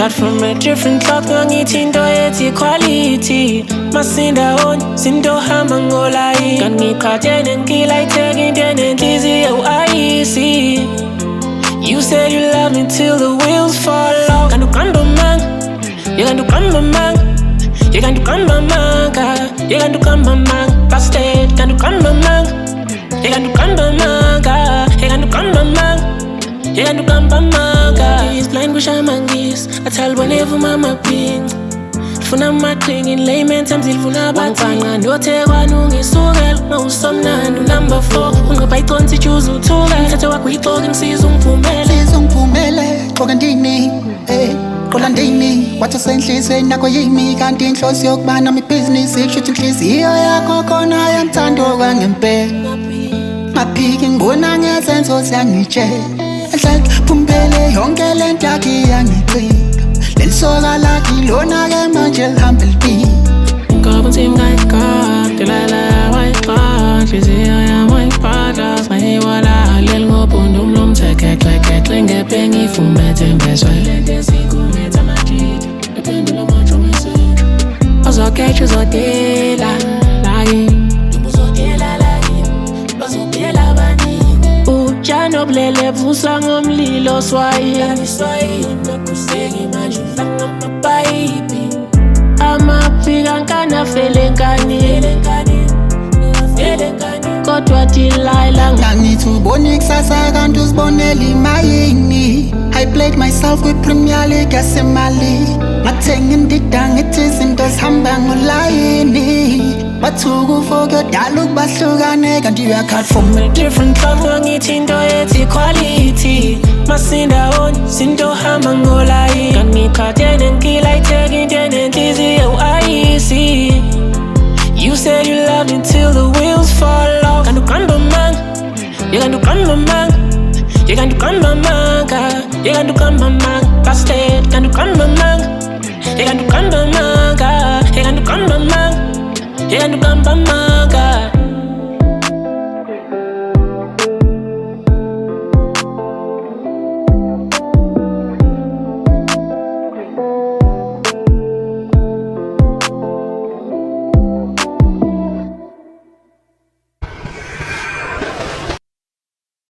cut from a different cloth, ngangithinto ethi quality. Masinda on, sindo hamba ngolai. Kangiqhathene ngila itheke into enenhliziyo icy. You said you love me till the wheels fall off. Kanti uqamba manga, kanti uqamba manga, kanti uqamba manga, kanti uqamba manga. Busted, kanti uqamba manga, kanti uqamba manga, kanti uqamba manga. Yeah, no come manga. He's blind, wish I'm angis. I tell whenever mama pings. Funa matring in layman terms, il funa batanga. No te wanungi sugal, no somna no number 4. Unga python si choose utuga. Tata wa kuitoga season pumele. Season pumele, kogandini, kolandini. Wathi senhlizweni nakho yimi kanti inhloso yokubana mi business ikushuthi inhliziyo yakho khona yamthando kwangempela. Maphiki ngibona ngezenzo ziyangitshela. Pumpele yonke lento yakhe iyangicika. Lelisoka lakhe lona-ke manje lihambe lipika. Ngoba unzima ngayigada, lala wayigada. Nhliziyo yami wayiphatha, sayiwala leli ngobundu umlomthekekekeke. Ngephe ngifumethe mbezwe. Lento esikuletha amajita, ephendula amadrama esentsha. Ozoketha uzodela, lakini uzodela lakini, bazophela abaningi. Ujano bulele vusa ngomlilo swayini. Swayini nakuseki manje udlanga amapayipi. Amafika nkana fele nkani. Kodwa tilayla ngangithi ubone ikusasa kanti uzibonela imayini. I played myself with Premier League yasemali. Ngathenga indida ngithi izinto zihamba ngolayini. Bathuka ufoke odala ukubahlukane kanti you are cut from a different cloth, ngangithinto ethi quality. Masinda on, sindo hamba ngolai. Kangiqhathene ngila itheke into enenhliziyo icy. You said you love me till the wheels fall off. Kanti uqamba manga, kanti uqamba manga, kanti uqamba manga, kanti uqamba manga. Busted, kanti uqamba manga, kanti uqamba manga, kanti uqamba manga, kanti uqamba manga.